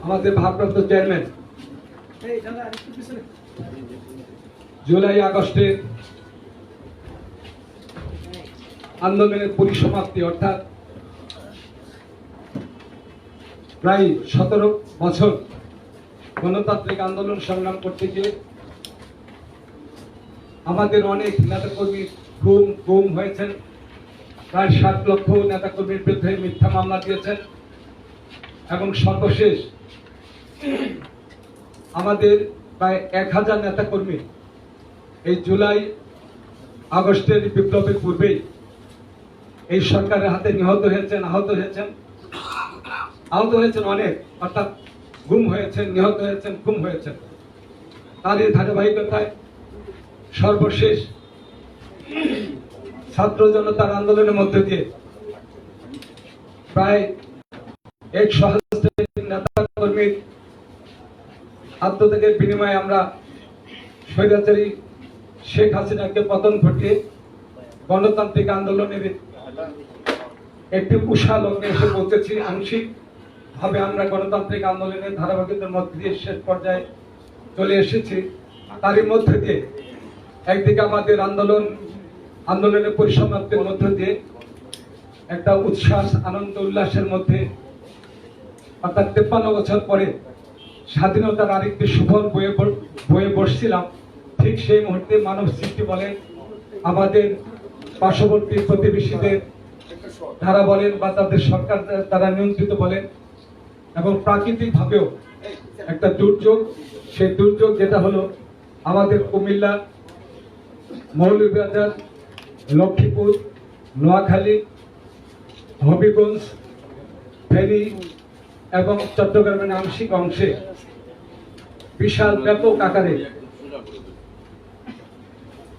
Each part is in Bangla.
আমাদের ভারপ্রাপ্ত চেয়ারম্যান জুলাই আগস্টে আন্দোলনের পরিসমাপ্তি অর্থাৎ প্রায় 17 বছর গণতান্ত্রিক আন্দোলন সংগ্রাম করতে গিয়ে আমাদের অনেক নেতাকর্মী গুম হয়েছেন। প্রায় 7 লক্ষ নেতাকর্মীর বিরুদ্ধে মিথ্যা মামলা দিয়েছেন এবং সর্বশেষ আমাদের প্রায় 1000 নেতাকর্মী এই জুলাই আগস্টের বিপ্লবের পূর্বেই এই সরকারের হাতে নিহত হয়েছেন, আহত হয়েছেন অনেক, অর্থাৎ গুম হয়েছেন, নিহত হয়েছেন, গুম হয়েছেন। তারই ধারাবাহিকতায় সর্বশেষ ছাত্র জনতার আন্দোলনের মধ্যে দিয়ে প্রায় 100,000 নেতা কর্মীর আত্মত্যাগের বিনিময়ে আমরা স্বৈরাচারী শেখ হাসিনাকে পতন ঘটিয়ে গণতান্ত্রিক আন্দোলনের একটি উষা লগ্নে এসে পৌঁছেছি। আংশিক ভাবে আমরা গণতান্ত্রিক আন্দোলনের ধারাবাহিকতার মধ্যে দিয়ে শেষ পর্যায়ে চলে এসেছি। তারই মধ্যে দিয়ে একদিকে আমাদের আন্দোলনের পরিসমাপ্তির মধ্য দিয়ে একটা উচ্ছ্বাস, আনন্দ, উল্লাসের মধ্যে, অর্থাৎ 53 বছর পরে স্বাধীনতার আরেকটি সুফল বয়ে বসছিলাম। ঠিক সেই মুহূর্তে মানব সৃষ্টি বলেন, আমাদের পার্শ্ববর্তী প্রতিবেশীদের ধারা বলেন বা তাদের সরকার তারা নিয়ন্ত্রিত বলেন এবং প্রাকৃতিক ভাবেও একটা দুর্যোগ, সেই দুর্যোগ যেটা হলো আমাদের কুমিল্লা, মৌলভীবাজার, লক্ষ্মীপুর, নোয়াখালী, হবিগঞ্জ, ফেনী এবং চট্টগ্রামের আংশিক অংশে বিশাল ব্যাপক আকারে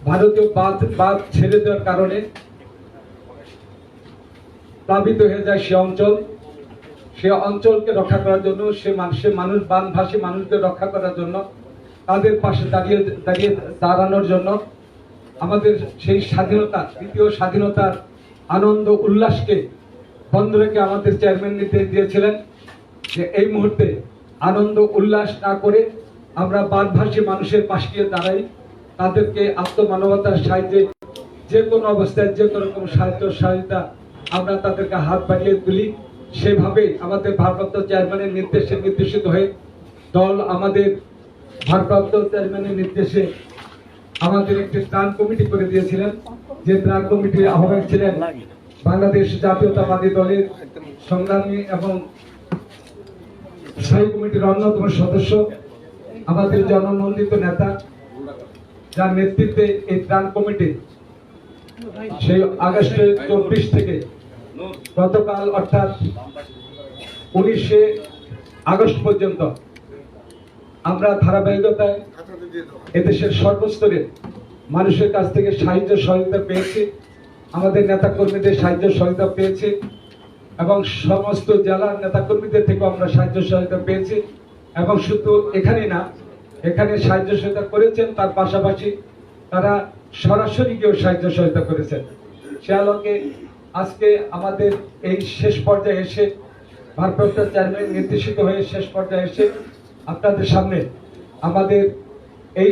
ভারতীয় বাঁধ ছেড়ে দেওয়ার কারণে প্লাবিত হয়ে যায় সে অঞ্চলকে রক্ষা করার জন্য, বানভাসী মানুষদের রক্ষা করার জন্য, তাদের পাশে দাঁড়ানোর জন্য আমাদের সেই স্বাধীনতা, দ্বিতীয় স্বাধীনতার আনন্দ উল্লাসকে বন্ধ রেখে আমাদের চেয়ারম্যান নির্দেশ দিয়েছিলেন যে এই মুহূর্তে আনন্দ উল্লাস না করে আমরা বানভাসী মানুষের পাশে গিয়ে দাঁড়াই, তাদেরকে আত্মমানবতার সাহায্যে যে কোনো অবস্থায় যে কোনো রকম সহায়তা আমরা তাদেরকে হাত বাড়িয়ে তুলি। সেভাবে আমাদের ভারপ্রাপ্ত চেয়ারম্যানের নির্দেশে নির্দেশিত হয়ে দল আমাদের ভারপ্রাপ্ত চেয়ারম্যানের নির্দেশে আমাদের একটি ত্রাণ কমিটি করে দিয়েছিলেন, যে ত্রাণ কমিটির আহ্বায়ক ছিলেন বাংলাদেশ জাতীয়তাবাদী দলের সংগ্রামী এবং স্থায়ী কমিটির অন্যতম সদস্য আমাদের জননন্দিত নেতা, যার নেতৃত্বে এই ত্রাণ কমিটি সেই আগস্টের 24 থেকে গতকাল অর্থাৎ 19 আগস্ট পর্যন্ত আমরা ধারাবাহিকতায় এদেশের সর্বস্তরের মানুষের কাছ থেকে সাহায্য সহযোগিতা পেয়েছি, আমাদের নেতাকর্মীদের সাহায্য সহযোগিতা পেয়েছি এবং সমস্ত জেলার নেতাকর্মীদের থেকে আমরা সাহায্য সহযোগিতা পেয়েছি। এবং শুধু এখানেই না, এখানে সাহায্য সহযোগিতা করেছেন, তার পাশাপাশি তারা সরাসরি গিয়েও সাহায্য সহযোগিতা করেছেন। সে আলোকে আজকে আমাদের এই শেষ পর্যায়ে এসে ভারপ্রাপ্ত চেয়ারম্যান নির্দেশিত হয়ে শেষ পর্যায়ে এসে আপনাদের সামনে আমাদের এই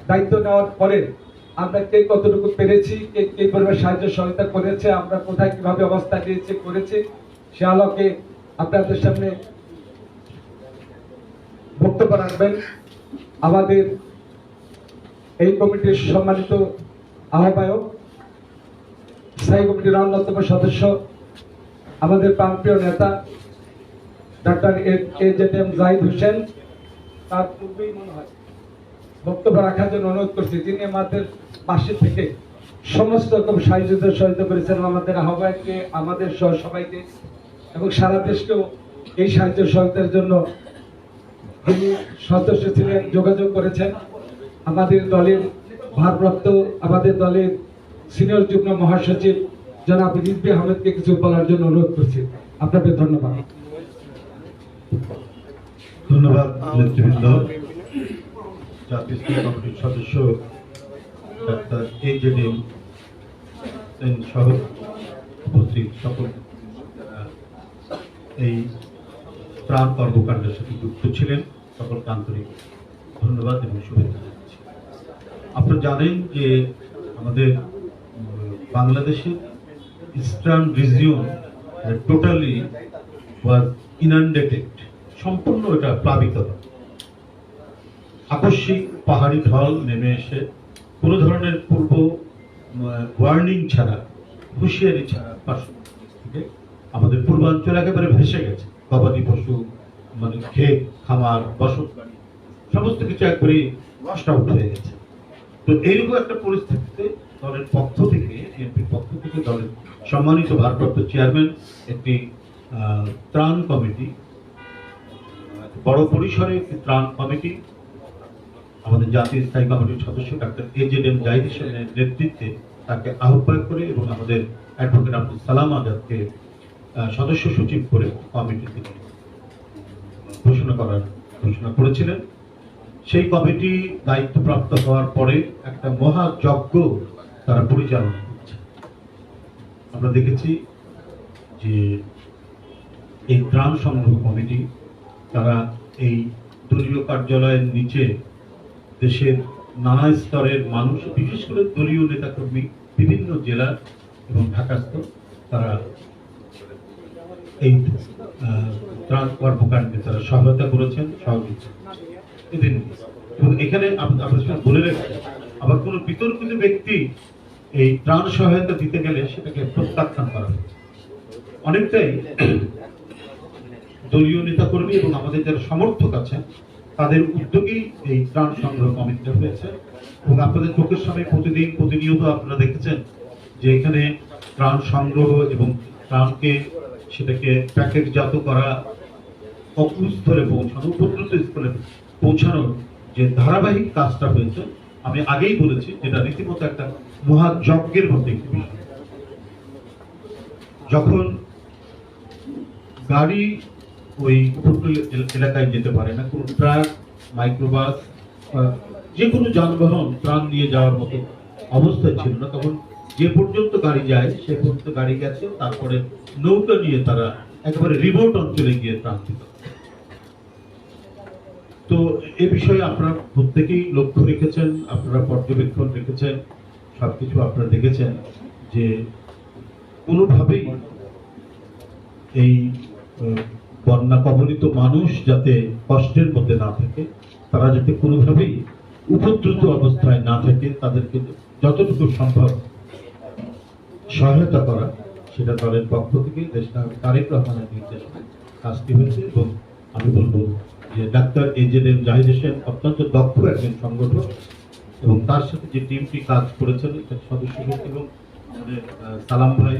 দায়িত্ব নেওয়ার পরে আমরা কে কতটুকু পেরেছি, কে পরিমাণ সাহায্য সহযোগিতা করেছে, আমরা কোথায় কিভাবে অবস্থা নিয়েছি করেছি, সে আলোকে আপনাদের সামনে বক্তব্য রাখবেন আমাদের এই কমিটির সম্মানিত আহ্বায়ক, স্থায়ী কমিটির অন্যতম সদস্য, আমাদের প্রাণপ্রিয় নেতা ডক্টর AJM জাহিদ হোসেন। তার পূর্বেই মনে হয় বক্তব্য রাখার জন্য অনুরোধ করছি, যিনি আমাদের পাশে থেকে সমস্ত রকম সহযোগিতা করেছেন আমাদের আহ্বায়ককে, আমাদের সহ সবাইকে এবং সারা দেশকেও এই সাহায্য সহযোগিতার জন্য যিনি সদস্য ছিলেন, যোগাযোগ করেছেন। আমাদের দলের ভারপ্রাপ্ত, আমাদের দলের সিনিয়র যুগ্ম মহাসচিব জনাব রিজভী আহমেদকে কিছু বলার জন্য অনুরোধ করছি। আপনাদের ধন্যবাদ। ধন্যবাদ নেতৃবৃন্দ। জাতীয় স্থায়ী কমিটির সদস্য ডাক্তার AJM সহ উপস্থিত সকল এই ত্রাণ কর্মকাণ্ডের সাথে যুক্ত ছিলেন, সকলকে আন্তরিক ধন্যবাদ এবং শুভেচ্ছা জানাচ্ছি। আপনারা জানেন যে আমাদের বাংলাদেশের ইস্টার্ন রিজিয়ন টোটালি ওয়াজ ইনান্ডেটেড, সম্পূর্ণ এটা প্লাবিত। আকস্মিক পাহাড়ি ঢল নেমে এসে কোনো ধরনের পূর্ব ওয়ার্নিং ছাড়া, হুঁশিয়ারি ছাড়া আমাদের পূর্বাঞ্চল একেবারে ভেসে গেছে। গবাদি পশু, মানে ক্ষেত খামার, বসত বাড়ি, সমস্ত কিছু একবারে ওয়াশড আউট হয়ে গেছে। তো এইরকম একটা পরিস্থিতিতে দলের পক্ষ থেকে, বিএনপির পক্ষ থেকে দলের সম্মানিত ভারপ্রাপ্ত চেয়ারম্যান একটি ত্রাণ কমিটি, বড় পরিসরে একটি ত্রাণ কমিটি আমাদের জাতীয় স্থায়ী কমিটির সদস্য ডাক্তার AJM জাহিদ হোসেনের নেতৃত্বে তাকে আহ্বান করে এবং আমাদের অ্যাডভোকেট আব্দুল সালাম আজাদকে সদস্য সচিব করে কমিটি তিনি ঘোষণা করেছিলেন। সেই কমিটি দায়িত্বপ্রাপ্ত হওয়ার পরে একটা মহাযজ্ঞ তারা পরিচালনা করছে। আমরা দেখেছি যে এই ত্রাণ সংগ্রহ কমিটি তারা এই দলীয় কার্যালয়ের নিচে দেশের নানা স্তরের মানুষ, বিশেষ করে দলীয় নেতাকর্মী, বিভিন্ন জেলা এবং ঢাকাস্থ, তারা এই ত্রাণ কর্মকাণ্ডে তারা সহায়তা করেছেন, সহযোগিতা। এবং এখানে আপনার বলে রাখছি, আবার কোনো বিতর্কিত ব্যক্তি এই ত্রাণ সহায়তা দিতে গেলে সেটাকে প্রত্যাখ্যান করা হয়। অনেকটাই দলীয় নেতাকর্মী এবং আমাদের যারা সমর্থক আছেন তাদের উদ্যোগেই এই ত্রাণ সংগ্রহ কমিটিটা হয়েছে। এবং আপনাদের চোখের সামনে প্রতিনিয়ত আপনারা দেখেছেন যে এখানে ত্রাণ সংগ্রহ এবং ত্রাণকে সেটাকে প্যাকেটজাত করা, অকুস্থলে পৌঁছানো, উপদ্রুত স্থলে পৌঁছানোর যে ধারাবাহিক কাজটা হয়েছে, আমি আগেই বলেছি যেটা রীতিমতো একটা মহাযজ্ঞের মধ্যে একটি বিষয়। যখন গাড়ি ওই উপকূল এলাকায় যেতে পারে না, কোনো ট্রাক, মাইক্রোবাস, যে কোনো যানবাহন ত্রাণ নিয়ে যাওয়ার মতো অবস্থায় ছিল না, তখন যে পর্যন্ত গাড়ি যায় সে পর্যন্ত গাড়ি গেছে, তারপরে নৌকা নিয়ে তারা একেবারে রিমোট অঞ্চলে গিয়ে ত্রাণ দিত। তো এ বিষয়ে আপনারা প্রত্যেকেই লক্ষ্য রেখেছেন, আপনারা পর্যবেক্ষণ রেখেছেন, সবকিছু আপনারা দেখেছেন যে কোনোভাবেই এই বন্যা কবলিত মানুষ যাতে কষ্টের মধ্যে না থাকে, তারা যাতে কোনোভাবেই উপদ্রুত অবস্থায় না থাকে, তাদেরকে যতটুকু সম্ভব সহায়তা করা, সেটা দলের পক্ষ থেকে দেশনায়ক তারেক রহমানের নির্দেশে কাজটি হয়েছে। এবং আমি বলবো যে ডাক্তার AJM জাহিদ হোসেন অত্যন্ত দক্ষ একজন সংগঠক এবং তার সাথে যে টিমটি কাজ করেছেন সদস্য, এবং আমাদের সালাম ভাই,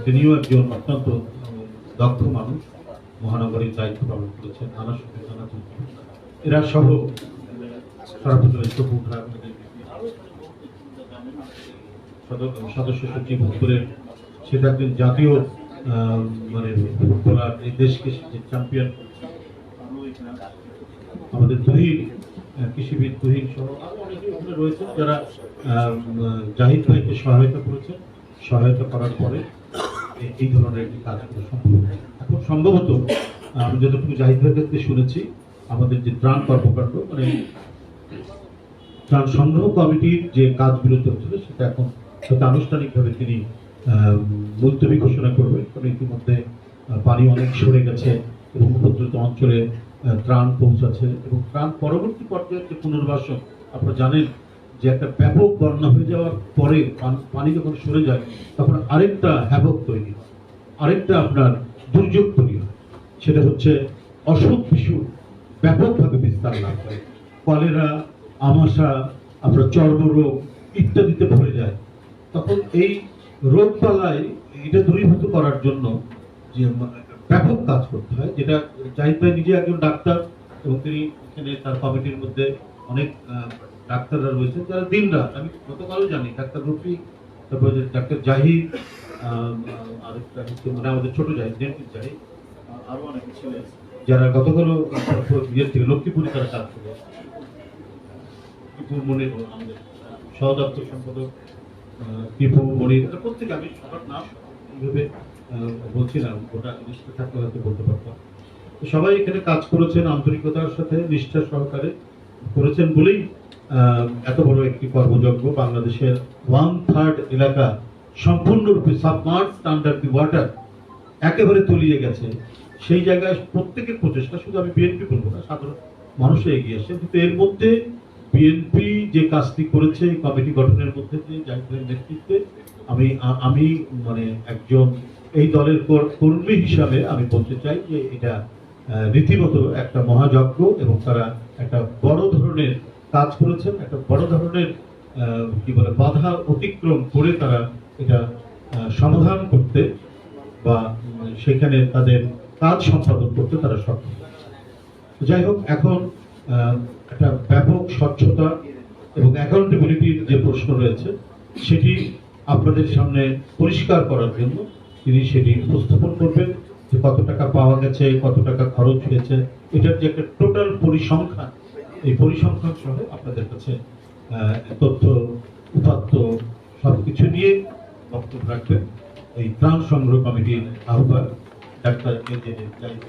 তিনিও একজন অত্যন্ত দক্ষ মানুষ, মহানগরীর দায়িত্ব পালন করেছেন, নানা সময় নানা এরা সহ সদস্য সচিব করে সেটা একজন জাতীয় মানে ফুটবলার, এই দেশকে চ্যাম্পিয়ন আমাদের তুহিন, কৃষিবিদ তুহিন সহ আরো অনেকে রয়েছে যারা জাহিদ ভাইকে সহায়তা করেছেন। সহায়তা করার পরে এই ধরনের একটি কাজ করা সম্ভব। এখন সম্ভবত আমি যতটুকু জাহিদ ভাইয়ের ক্ষেত্রে শুনেছি, আমাদের যে ত্রাণ কর্মকাণ্ড, মানে ত্রাণ সংগ্রহ কমিটির যে কাজগুলো চলছিল, সেটা এখন হয়তো আনুষ্ঠানিকভাবে তিনি মুলতবি ঘোষণা করবেন, কারণ ইতিমধ্যে পানি অনেক সরে গেছে এবং উপদ্রুত অঞ্চলে ত্রাণ পৌঁছাচ্ছে। এবং ত্রাণ পরবর্তী পর্যায়ে যে পুনর্বাসন, আপনারা জানেন যে একটা ব্যাপক বন্যা হয়ে যাওয়ার পরে পানি যখন সরে যায় তখন আরেকটা হ্যাভক তৈরি হয়, আরেকটা আপনার দুর্যোগ তৈরি হয়। সেটা হচ্ছে অসুখ বিসুখ ব্যাপকভাবে বিস্তার লাভ করে, কলেরা, আমাশা, আপনার চর্মরোগ ইত্যাদিতে ভরে যায়। তখন এই রোগবালাই এটা দূরীভূত করার জন্য যে ব্যাপক কাজ করতে হয়, যেটা জাহিদ ভাই নিজে একজন ডাক্তার এবং তিনি এখানে তার কমিটির মধ্যে অনেক ডাক্তাররা রয়েছেন যারা দিন রাত, আমি গতকালও জানি ডাক্তার রফিক, তারপরে ডাক্তার জাহিদ, আরেকটা হচ্ছে মানে আমাদের ছোট জাহিদ, ডেন্টিস্ট জাহিদ, আরো অনেকে ছিলেন যারা গতকালও ইয়ের থেকে লক্ষ্মীপুরে তারা কাজ করে। মনে আমাদের সহদপ্তর সম্পাদক টিপু মনির, প্রত্যেকে, আমি সবার নাম এইভাবে বলছিলাম, গোটা লিস্টে থাকলে হয়তো বলতে পারতাম। সবাই এখানে কাজ করেছেন আন্তরিকতার সাথে, নিষ্ঠা সহকারে করেছেন বলেই এত বড় একটি কর্মযজ্ঞ। বাংলাদেশের 1/3 এলাকা সম্পূর্ণরূপে সাবমার্জড আন্ডার দি ওয়াটার, একেবারে তলিয়ে গেছে। সেই জায়গায় প্রত্যেকের প্রচেষ্টা, শুধু আমি বিএনপি বলবো না, সাধারণ মানুষও এগিয়ে আসছে। কিন্তু এর মধ্যে বিএনপি যে কাজটি করেছে এই কমিটি গঠনের মধ্যে দিয়ে জাহিদের নেতৃত্বে, আমি মানে একজন এই দলের কর্মী হিসাবে আমি বলতে চাই যে এটা রীতিমতো একটা মহাযজ্ঞ, এবং তারা একটা বড় ধরনের কাজ করেছেন, একটা বড় ধরনের কি বলে বাধা অতিক্রম করে তারা এটা সমাধান করতে বা সেখানে তাদের কাজ সম্পাদন করতে তারা সক্ষম। যাই হোক, এখন একটা ব্যাপক স্বচ্ছতা এবং অ্যাকাউন্টেবিলিটির যে প্রশ্ন রয়েছে সেটি আপনাদের সামনে পরিষ্কার করার জন্য তিনি সেটি উপস্থাপন করবেন, যে কত টাকা পাওয়া গেছে, কত টাকা খরচ হয়েছে, এটার যে একটা টোটাল পরিসংখ্যান, এই পরিসংখ্যান সহ আপনাদের কাছে তথ্য উপাত্ত সবকিছু নিয়ে বক্তব্য রাখবেন এই ত্রাণ সংগ্রহ কমিটির আহ্বায়ক ডাক্তার এ.জে. জাহিদ।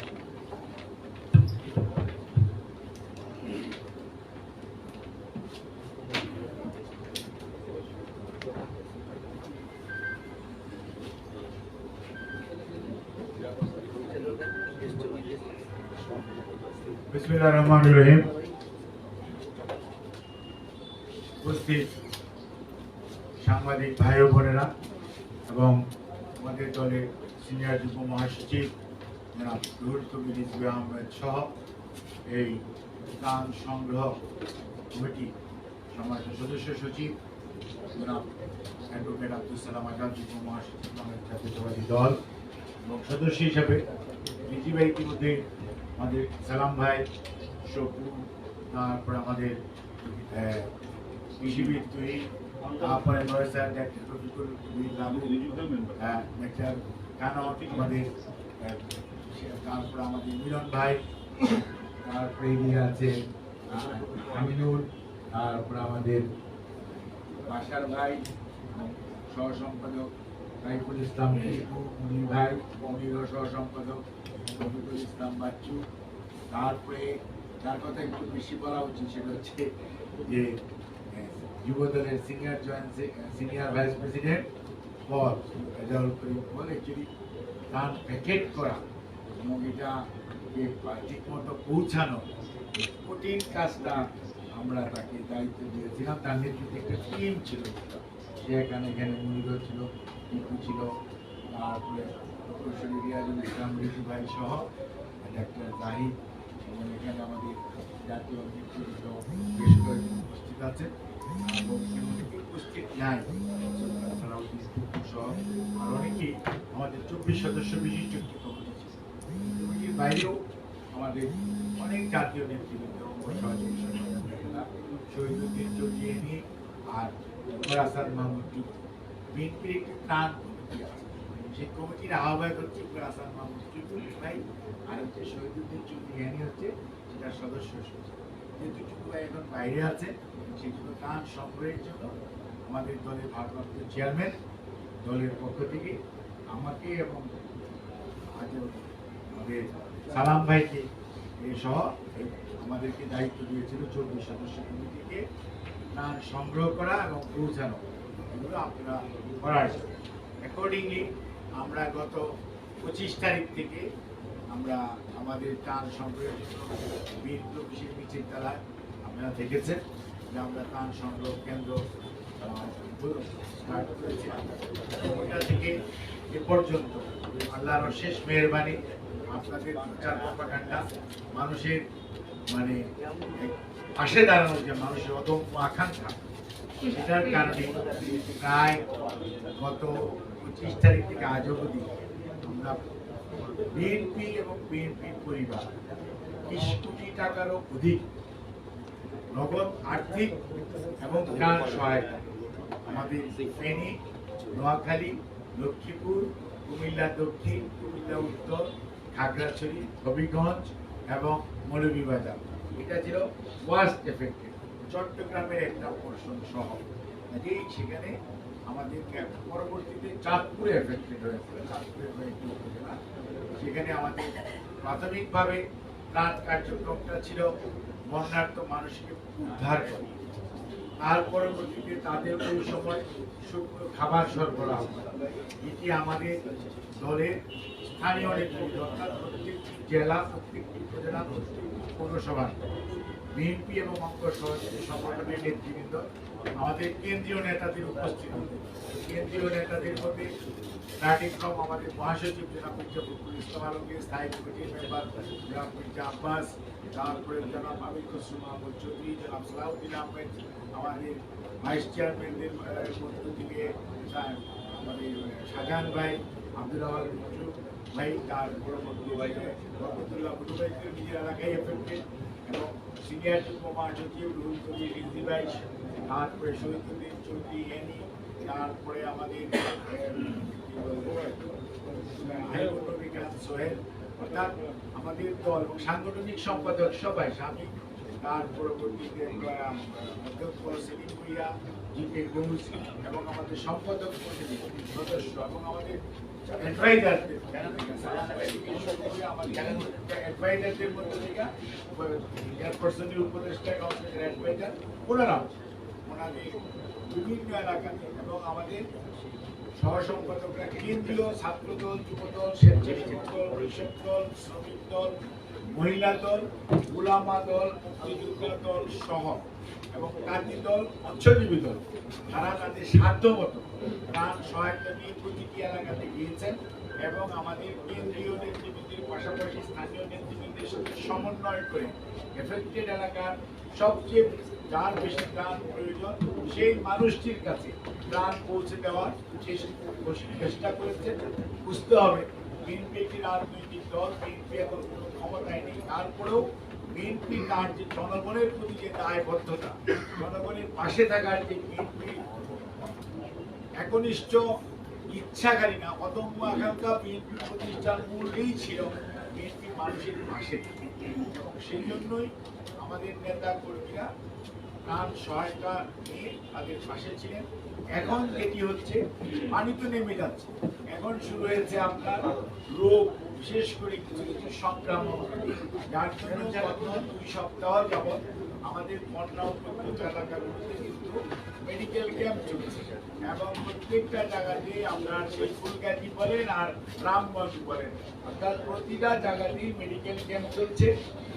বিসমিল্লাহির রহমানির রহিম। উপস্থিত সাংবাদিক ভাই ও বোনেরা এবং আমাদের দলের সিনিয়র যুগ্ম মহাসচিব জনাব রুহুল কবির রিজভী আহমেদ সহ এই ত্রাণ সংগ্রহ কমিটি সম্মানিত সদস্য সচিব জনাব অ্যাডভোকেট আব্দুল সালাম আজাদ যুগ্ম মহাসচিব আমাদের জাতীয়তাবাদী দল এবং সদস্য হিসাবে রিজভী ভাই ইতিমধ্যে আমাদের সালাম ভাই, শপু, তারপরে আমাদের কৃষিবিদ তুই, তারপরে sir doctor Rafiqul Labu, doctor Connaught, আমাদের তারপরে আমাদের মিলন ভাই, তারপরে এদিকে আছে আমিনুল, তারপরে আমাদের বাসার ভাই, সহ সম্পাদক রাইফুল ইসলাম মনির ভাই, মনির সহ সম্পাদক রফিকুল ইসলাম বাচ্চু, তারপরে যার কথা একটু বেশি বলা উচিত সেটা হচ্ছে যে যুব দলের সিনিয়র ভাইস প্রেসিডেন্ট পল রেজাউল করিম পল, অ্যাকচুয়ালি ধান প্যাকেট করা এবং এটা ঠিক মতো পৌঁছানো কঠিন কাজটা আমরা তাকে দায়িত্ব দিয়েছিলাম। তার নেতৃত্বে একটা টিম ছিল, সে এখানে মনির ছিল, টিপু ছিল, তারপরে প্রফেসর রিয়াজুল ইসলাম রিজু ভাই সহ ডাক্তার জাহিদ, এবং এখানে আমাদের জাতীয় নেতৃত্ব বেশ কয়েকজন উপস্থিত আছে এবং উপস্থিত নাই তাছাড়াও সহ আর অনেকেই আমাদের 24 সদস্য বিশিষ্ট একটি কমিটি ছিল। কমিটির বাইরেও আমাদের অনেক জাতীয় নেতৃবৃন্দ শহীদুদ্দিন চৌধুরী আর ফরাসাদ মাহমুদ বিএনপির একটি ত্রাণ কমিটি আছে, সেই কমিটির আহ্বায়ক হচ্ছে ফরাসাদ মাহমুদ চৌধুরী ভাই, আর হচ্ছে শহীদুদ্দিন চৌধুরী হচ্ছে সেটার সদস্য সচিব। যেহেতু চুটু ভাই এখন বাইরে আছে, সেই জন্য ত্রাণ সংগ্রহের জন্য আমাদের দলের ভারপ্রাপ্ত চেয়ারম্যান দলের পক্ষ থেকে আমাকে এবং আমাদের সালাম ভাইকে সহ আমাদেরকে দায়িত্ব দিয়েছিল 24 সদস্য কমিটিকে ত্রাণ সংগ্রহ করা এবং পৌঁছানো, এগুলো আপনারা করার জন্য। অ্যাকর্ডিংলি আমরা গত 25 তারিখ থেকে আমরা আমাদের ত্রাণ সংগ্রহের জন্য বীর প্রবেশের মিছিল তালায় আপনারা দেখেছেন যে আমরা ত্রাণ সংগ্রহ কেন্দ্র স্টার্ট করেছি। ওইটা থেকে এ পর্যন্ত আল্লাহর শেষ মেহেরবানি, আপনাদের প্রচার প্রপাগান্ডা, মানুষের মানে পাশে দাঁড়ানো, যে মানুষের অদম্য আকাঙ্ক্ষা, সেটার কারণে প্রায় গত 25 তারিখ থেকে আজ অবধি আমরা বিএনপি এবং বিএনপির পরিবার 20 কোটি টাকারও অধিক নগদ আর্থিক এবং ত্রাণ সহায়তা আমাদের ফেনী, নোয়াখালী, লক্ষ্মীপুর, কুমিল্লা দক্ষিণ, কুমিল্লা উত্তর, খাগড়াছড়ি, হবিগঞ্জ এবং মৌলভীবাজার, এটা ছিল ওয়ার্স্ট এফেক্টেড। চট্টগ্রামের একটা পোর্শন সহ সেখানে আমাদের পরবর্তীতে চাঁদপুরে এফেক্টেড হয়েছে, চাঁদপুরের কয়েকটি উপজেলা। সেখানে আমাদের প্রাথমিকভাবে ত্রাণ কার্যক্রমটা ছিল বন্যার্ত মানুষকে উদ্ধার করা। তার পরবর্তীতে তাদের ওই সময় শুকনো খাবার সরবরাহ করা। এটি আমাদের দলের স্থানীয় নেতৃত্ব অর্থাৎ প্রত্যেকটি জেলা, প্রত্যেকটি উপজেলা, প্রত্যেকটি পৌরসভা, বিএনপি এবং অঙ্গ সহযোগী সংগঠনের নেতৃবৃন্দ, আমাদের কেন্দ্রীয় নেতাদের উপস্থিতি, কেন্দ্রীয় নেতাদের মধ্যে স্টার্টিং ফ্রম আমাদের মহাসচিব জনাব মির্জা ফখরুল ইসলাম আলমগীর, স্থায়ী কমিটির মেম্বার জনাব মির্জা আব্বাস, তারপরে জনাব আমির খসরু মাহমুদ চৌধুরী, জনাব সালাউদ্দিন আহমেদ, আমাদের ভাইস চেয়ারম্যানদের মধ্য থেকে আমাদের শাহজাহান ভাই, আব্দুল আওয়াল মঞ্জু ভাই, তার পরবর্তী বরকতুল্লাহ বুধু ভাই নিজের এলাকায় এফেক্টেড, এবং সিনিয়র যুগ্ম মহাসচিব রুহুল কবির রিজভী ভাই, তারপরে শহীদুদ্দিন চৌধুরী এনি, তারপরে আমাদের সোহেল, অর্থাৎ আমাদের দল এবং সাংগঠনিক সম্পাদক সবাই স্বামী, তার পরবর্তীতে অধ্যক্ষ সেলিম ভুইয়া, জিপে গৌস এবং আমাদের সম্পাদক সদস্য এবং আমাদের অ্যাডভাইজারদের মধ্যে থেকে চেয়ারপারসনের উপদেষ্টা কাউন্সিলের অ্যাডভাইজার, ওনারাও ওনাদের বিভিন্ন এলাকাতে এবং আমাদের সহসম্পাদকরা কেন্দ্রীয় ছাত্রদল, যুবদল, স্বেচ্ছাসেবক দল, কৃষক দল, শ্রমিক দল, মহিলা দল, উলামা দল, মুক্তিযোদ্ধা দল সহ এবং কাজী দল, মৎস্যজীবী দল, তারা তাদের সাধ্যমতো ত্রাণ সহায়তা নিয়ে প্রতিটি এলাকাতে গিয়েছেন এবং আমাদের কেন্দ্রীয় নেতৃবৃন্দের পাশাপাশি স্থানীয় নেতৃবৃন্দের সাথে সমন্বয় করে এফেক্টেড এলাকার সবচেয়ে যার বেশি ত্রাণ প্রয়োজন সেই মানুষটির কাছে ত্রাণ পৌঁছে দেওয়ার চেষ্টা করেছেন। বুঝতে হবে বিএনপি একটি রাজনৈতিক দল, বিএনপি এখন কোনো ক্ষমতায় নেই, তারপরেও বিএনপি তার যে জনগণের প্রতি যে দায়বদ্ধতা, জনগণের পাশে থাকার যে বিএনপি একনিষ্ঠ ইচ্ছাকারী না অদম্য আকাঙ্ক্ষা বিএনপি প্রতিষ্ঠার মূলেই ছিল বিএনপি মানুষের পাশে থাকে। এবং সেই জন্যই আমাদের নেতা কর্মীরা ত্রাণ সহায়তা নিয়ে তাদের পাশে ছিলেন। এখন যেটি হচ্ছে পানি তো নেমে যাচ্ছে, এখন শুরু হয়েছে আপনার রোগ, বিশেষ করে কিছু কিছু সংক্রামক, যার জন্য গত 2 সপ্তাহ যাবৎ আমাদের বন্যা উপদ্রুত এলাকাগুলোতে কিন্তু মেডিকেল ক্যাম্প চলছে এবং প্রত্যেকটা জায়গাতে আপনার সেই ফুলগাছি বলেন আর রামগঞ্জ বলেন, অর্থাৎ প্রতিটা জায়গাতেই মেডিকেল ক্যাম্প চলছে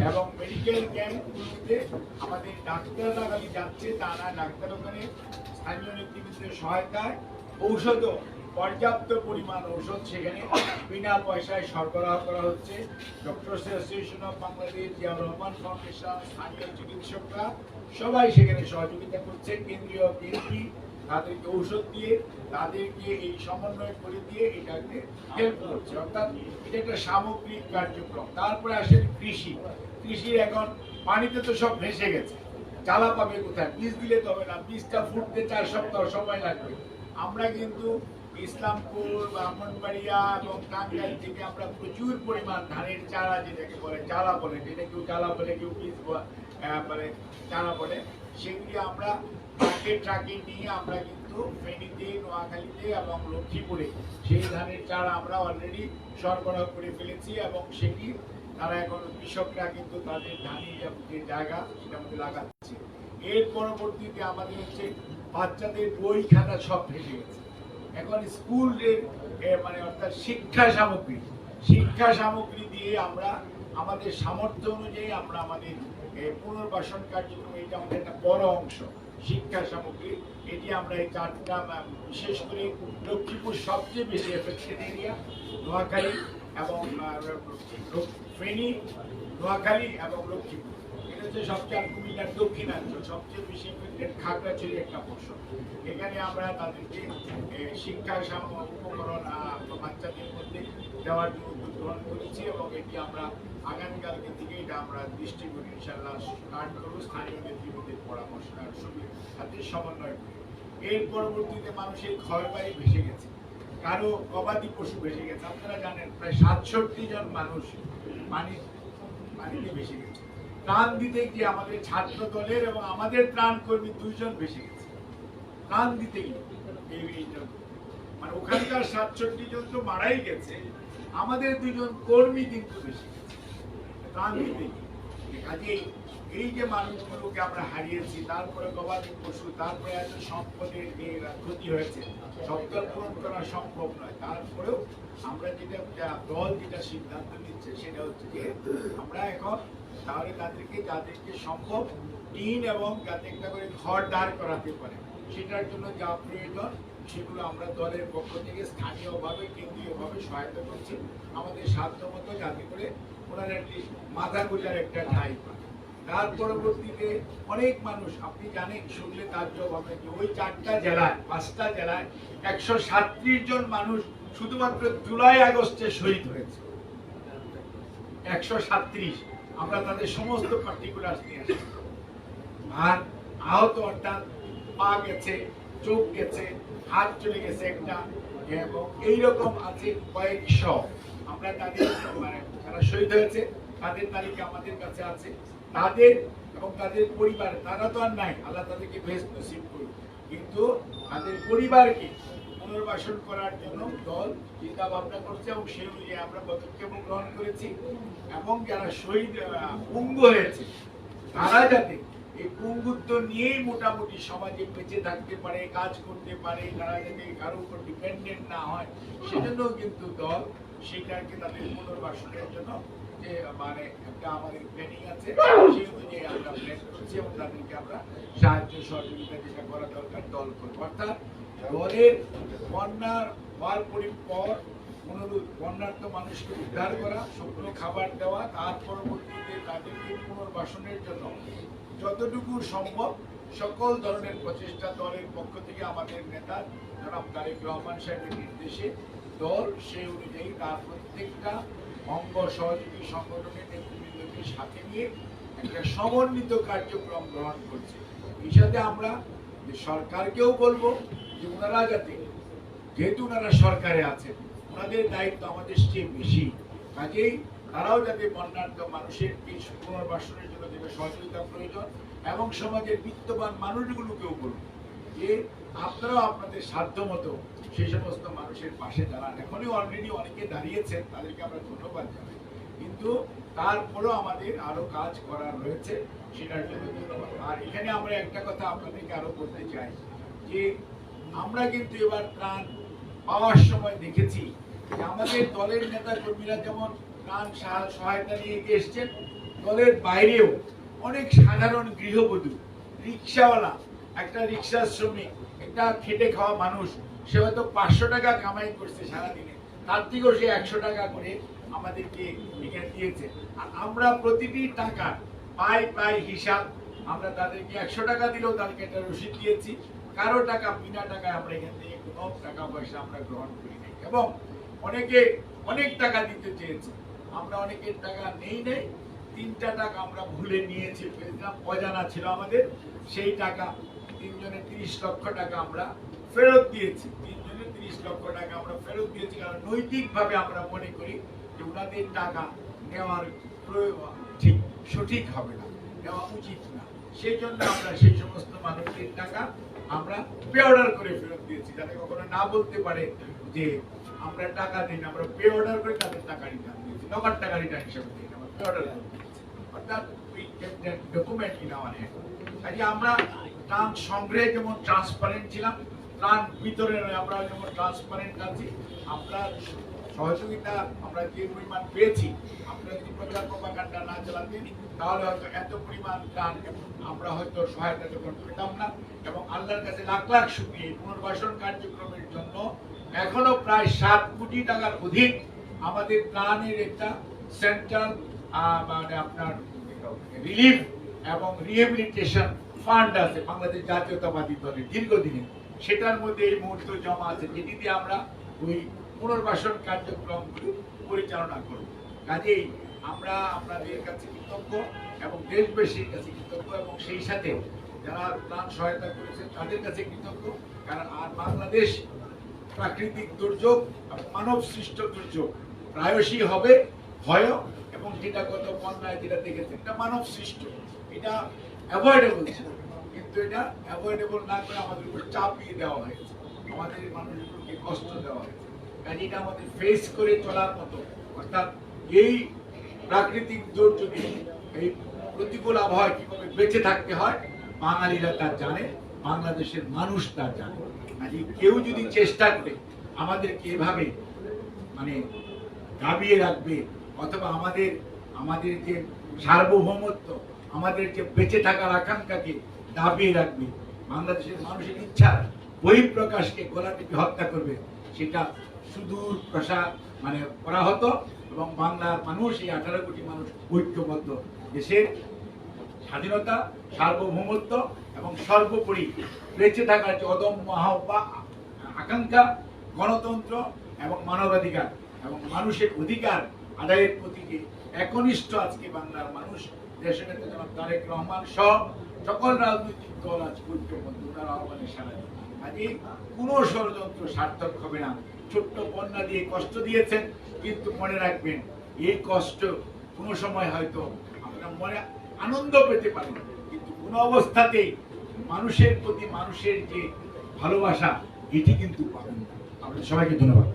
এবং মেডিকেল ক্যাম্পগুলোতে আমাদের ডাক্তাররা খালি যাচ্ছে তা না, ডাক্তার ওখানে স্থানীয় নেতৃবৃন্দের সহায়তায় ঔষধও পর্যাপ্ত পরিমাণ ঔষধ সেখানে বিনা পয়সায় সরবরাহ করা হচ্ছে। Doctors association of Bangladesh, Ziaur Rahman foundation, স্থানীয় চিকিৎসকরা সবাই সেখানে সহযোগিতা করছে। কেন্দ্রীয় বিএনপি তাদেরকে ঔষধ দিয়ে, তাদেরকে এই সমন্বয় করে দিয়ে এটাকে হেল্প করছে, অর্থাৎ এটা একটা সামগ্রিক কার্যক্রম। তারপরে আসে কৃষি। কৃষির এখন পানিতে তো সব ভেসে গেছে, চালা পাবে কোথায়? বীজ দিলে তো হবে না, বীজটা ফুটতে 4 সপ্তাহ সময় লাগবে। আমরা কিন্তু ইসলামপুর, ব্রাহ্মণবাড়িয়া এবং টাঙ্গাইল থেকে আমরা প্রচুর পরিমাণ ধানের চারা, যেটাকে বলে চালা বলে, যেটা কেউ চালা বলে, কেউ বীজ বলে, চারা বলে, সেগুলি আমরা ট্রাকে নিয়ে আমরা কিন্তু ফেনীতে, নোয়াখালীতে এবং লক্ষ্মীপুরে সেই ধানের চারা আমরা অলরেডি সরবরাহ করে ফেলেছি এবং সেটি তারা এখন কৃষকরা কিন্তু তাদের ধানের যে জায়গা সেটার মধ্যে লাগাচ্ছে। এর পরবর্তীতে আমাদের হচ্ছে বাচ্চাদের বই খাতা সব ভেসে গেছে। এখন স্কুলের মানে অর্থাৎ শিক্ষা সামগ্রী দিয়ে আমরা আমাদের সামর্থ্য অনুযায়ী আমরা আমাদের পুনর্বাসন কার্যক্রম, এটা আমাদের একটা বড় অংশ শিক্ষা সামগ্রী। এটি আমরা এই 4টা, বিশেষ করে লক্ষ্মীপুর সবচেয়ে বেশি এফেক্টেড এরিয়া, নোয়াখালী এবং ফেনী, নোয়াখালী এবং লক্ষ্মীপুর, এটা হচ্ছে সবচেয়ে, কুমিল্লার দক্ষিণাঞ্চল সবচেয়ে বেশি এফেক্টেড। খাগড়াছড়ি একটা পোর্শন, এখানে আমরা তাদেরকে শিক্ষা উপকরণ বাচ্চাদের মধ্যে দেওয়ার জন্য উদ্যোগ গ্রহণ করেছি এবং এটি আমরা আগামীকালকে থেকে এটা আমরা ডিস্ট্রিবিউট ইনশাল্লাহ স্টার্ট করবো স্থানীয় নেতৃবৃন্দের পরামর্শ সাথে সমন্বয় করে। এর পরবর্তীতে মানুষের ঘর বাড়ি ভেসে গেছে, কারো গবাদি পশু ভেসে গেছে। আপনারা জানেন প্রায় 67 জন মানুষ পানিতে ভেসে গেছে। ত্রাণ দিতে গিয়ে আমাদের ছাত্র দলের এবং আমাদের ত্রাণ কর্মী 2 জন ভেসে গেছে ত্রাণ দিতে গিয়ে। এই জন। মানে ওখানকার 67 জন তো মারাই গেছে, আমাদের 2 জন কর্মী কিন্তু বেশি গেছে প্রাণ দিতে গিয়ে। কাজেই এই যে মানুষগুলোকে আমরা হারিয়েছি, তারপরে গবাদি পশু, তারপরে এত সম্পদের যে ক্ষতি হয়েছে, সবটা পূরণ করা সম্ভব নয়। তারপরেও আমরা যেটা দল যেটা সিদ্ধান্ত নিচ্ছে সেটা হচ্ছে যে আমরা এখন তাহলে যাদেরকে সম্ভব টিন এবং যাতে একটা করে ঘর দাঁড় করাতে পারে, সেটার জন্য যা প্রয়োজন সেগুলো আমরা দলের পক্ষ থেকে স্থানীয়ভাবে কেন্দ্রীয়ভাবে সহায়তা করছি আমাদের সাধ্যমতো, যাতে করে ওনারা মাথা গোজার একটা ঠাঁই পায়। তার পরবর্তীতে অনেক মানুষ, আপনি জানেন, শুনলে তাজ্জব হবে যে ওই 4টা জেলায় 5টা জেলায় 137 জন মানুষ শুধুমাত্র জুলাই আগস্টে শহীদ হয়েছে। 137, আমরা তাদের সমস্ত পার্টিকুলার নিয়ে আসি। আর আহত অর্থাৎ পা গেছে, চোখ গেছে, হাত চলে গেছে একটা, এবং এইরকম আছে কয়েকশো। আমরা তাদের মানে যারা শহীদ হয়েছে তাদের তালিকা আমাদের কাছে আছে, তাদের এবং তাদের পরিবার, তারা তো আর নাই, আল্লাহ তাদেরকে বেশ নসিব করুন, কিন্তু তাদের পরিবারকে পুনর্বাসন করার জন্য দল চিন্তা ভাবনা করছে এবং সেই অনুযায়ী আমরা পদক্ষেপ গ্রহণ করেছি। এবং যারা শহীদ পঙ্গু হয়েছে তারা যাতে এই পঙ্গুত্ব নিয়েই মোটামুটি সমাজে বেঁচে থাকতে পারে, কাজ করতে পারে, তারা যাতে কারোর উপর ডিপেন্ডেন্ট না হয়, সেজন্য কিন্তু দল সেটাকে তাদের পুনর্বাসনের জন্য যে মানে একটা আমাদের প্ল্যানিং আছে, সেই অনুযায়ী আমরা প্ল্যান করছি এবং তাদেরকে আমরা সাহায্য সহযোগিতা যেটা করা দরকার দল করবো। অর্থাৎ দলের বন্যার হওয়ার পর অনুরোধ বন্যার্থ মানুষকে উদ্ধার করা, শুকনো খাবার দেওয়া, তার পরবর্তীতে তাদেরকে পুনর্বাসনের জন্য যতটুকু সম্ভব সকল ধরনের প্রচেষ্টা দলের পক্ষ থেকে আমাদের নেতা জনাব তারেক রহমান সাহেবের নির্দেশে দল সেই অনুযায়ী তার প্রত্যেকটা অঙ্গ সহযোগী সংগঠনের নেতৃবৃন্দকে সাথে নিয়ে একটা সমন্বিত কার্যক্রম গ্রহণ করছে। এই সাথে আমরা সরকারকেও বলবো যে ওনারা যাতে, যেহেতু ওনারা সরকারে আছেন, ওনাদের দায়িত্ব আমাদের চেয়ে বেশি, কাজেই তারাও যাতে বন্যার্থ মানুষের পুনর্বাসনের জন্য যেটা সহযোগিতা প্রয়োজন, এবং সমাজের বিত্তবান মানুষগুলোকেও বলবো যে আপনারাও আপনাদের সাধ্য মতো সেই সমস্ত মানুষের পাশে দাঁড়ান। এখনই অলরেডি অনেকে দাঁড়িয়েছেন, তাদেরকে আমরা ধন্যবাদ জানাই, কিন্তু তারপরেও আমাদের আরো কাজ করার রয়েছে, সেটার জন্য ধন্যবাদ। আর এখানে আমরা একটা কথা আপনাদেরকে আরো বলতে চাই যে আমরা কিন্তু এবার ত্রাণ পাওয়ার সময় দেখেছি যে আমাদের দলের নেতা কর্মীরা যেমন ত্রাণ সহায়তা নিয়ে এগিয়ে এসছেন, দলের বাইরেও অনেক সাধারণ গৃহবধূ, রিক্সাওয়ালা, একটা রিক্সা শ্রমিক, একটা খেটে খাওয়া মানুষ, সে হয়তো 500 টাকা কামাই করছে সারাদিনে, তার থেকেও সে 100 টাকা করে আমাদেরকে এখানে দিয়েছে। আর আমরা প্রতিটি টাকা পাই হিসাব, আমরা তাদেরকে 100 টাকা দিলেও তাদেরকে একটা রসিদ দিয়েছি, কারো টাকা বিনা টাকায় আমরা এখান থেকে কোনো টাকা পয়সা আমরা গ্রহণ করি নাই। এবং অনেকে অনেক টাকা দিতে চেয়েছে, আমরা অনেকের টাকা নেই, 3টা টাকা আমরা ভুলে নিয়েছি, অজানা ছিল আমাদের, সেই টাকা 3 জনে 30 লক্ষ টাকা আমরা ফেরত দিয়েছি। 3 জনে 30 লক্ষ টাকা আমরা ফেরত দিয়েছি, কারণ নৈতিকভাবে আমরা মনে করি যে ওনাদের টাকা নেওয়ার ঠিক সঠিক হবে না, নেওয়া উচিত না। সেই জন্য আমরা সেই সমস্ত মানুষের টাকা আমরা পে অর্ডার করে ফেরত দিয়েছি, যাতে কখনো না বলতে পারে যে আমরা টাকা দিই না, আমরা পে অর্ডার করে তাদের টাকা রিটার্ন দিয়েছি, নগদ টাকা রিটার্ন হিসেবে দিই না, আমরা পে অর্ডার করে দিয়েছি। অর্থাৎ we kept that document in our hand. কাজে আমরা ত্রাণ সংগ্রহে যেমন ট্রান্সপারেন্ট ছিলাম, ত্রাণ বিতরণে আমরা যেমন ট্রান্সপারেন্ট আছি। আমরা সহযোগিতা আমরা যে পরিমাণ পেয়েছি, আমরা যদি প্রচার প্রপাগান্ডা না চালাতেন তাহলে হয়তো এত পরিমাণ ত্রাণ আমরা হয়তো সহায়তা যখন পেতাম না। এবং আল্লাহর কাছে লাখ লাখ শুকরিয়া, পুনর্বাসন কার্যক্রমের জন্য এখনো প্রায় 7 কোটি টাকার অধিক আমাদের ত্রাণের একটা সেন্ট্রাল মানে আপনার রিলিফ এবং রিহেবিলিটেশন ফান্ড আছে বাংলাদেশ জাতীয়তাবাদী দলের দীর্ঘদিনের, সেটার মধ্যে এই মুহূর্তে জমা আছে, যেটি দিয়ে আমরা ওই পুনর্বাসন কার্যক্রমগুলি পরিচালনা করব। কাজেই আমরা আপনাদের কাছে কৃতজ্ঞ এবং দেশবাসীর কাছে কৃতজ্ঞ, এবং সেই সাথে যারা ত্রাণ সহায়তা করেছেন তাদের কাছে কৃতজ্ঞ। কারণ আর বাংলাদেশ প্রাকৃতিক দুর্যোগ এবং মানব সৃষ্ট দুর্যোগ প্রায়শই হবে, হয়, এবং যেটা গত বন্যায় যেটা দেখেছেন এটা মানব সৃষ্ট, এটা অ্যাভয়েডেবল ছিল, কিন্তু এটা অ্যাভয়েডেবল না করে আমাদের উপর চাপিয়ে দেওয়া হয়েছে। আমাদের মানুষগুলোকে কষ্ট দেওয়া হয়েছে। কাজে এটা আমাদের ফেস করে চলার মতো, অর্থাৎ এই প্রাকৃতিক দুর্যোগে, এই প্রতিকূল আবহাওয়ায় কিভাবে বেঁচে থাকতে হয় বাঙালিরা তার জানে, বাংলাদেশের মানুষ তার জানে। কাজে কেউ যদি চেষ্টা করে আমাদেরকে এভাবে মানে দাবিয়ে রাখবে, অথবা আমাদের যে সার্বভৌমত্ব, আমাদের যে বেঁচে থাকার আকাঙ্ক্ষাকে দাবিয়ে রাখবে, বাংলাদেশের মানুষের ইচ্ছার বহিঃপ্রকাশকে গলা টিপে হত্যা করবে, সেটা সুদূর মানে করা হতো। এবং বাংলার মানুষ, এই 18 কোটি মানুষ ঐক্যবদ্ধ, দেশের স্বাধীনতা, সার্বভৌমত্ব এবং সর্বোপরি বেঁচে থাকার যে অদম্য আকাঙ্ক্ষা, গণতন্ত্র এবং মানবাধিকার এবং মানুষের অধিকার আদায়ের প্রতি যে একনিষ্ঠ আজকে বাংলার মানুষ, দেশের নেতা জনাব তারেক রহমান সহ সকল রাজনৈতিক দল আজ ঐক্যবদ্ধ, তার আহ্বানে সাড়া দেয়। আজকে কোনো ষড়যন্ত্র সার্থক হবে না। ছোট্ট বন্যা দিয়ে কষ্ট দিয়েছেন, কিন্তু মনে রাখবেন এই কষ্ট কোনো সময় হয়তো আমরা মনে আনন্দ পেতে পারি, কিন্তু কোনো অবস্থাতেই মানুষের প্রতি মানুষের যে ভালোবাসা, এটি কিন্তু পাবেন না। আপনাদের সবাইকে ধন্যবাদ।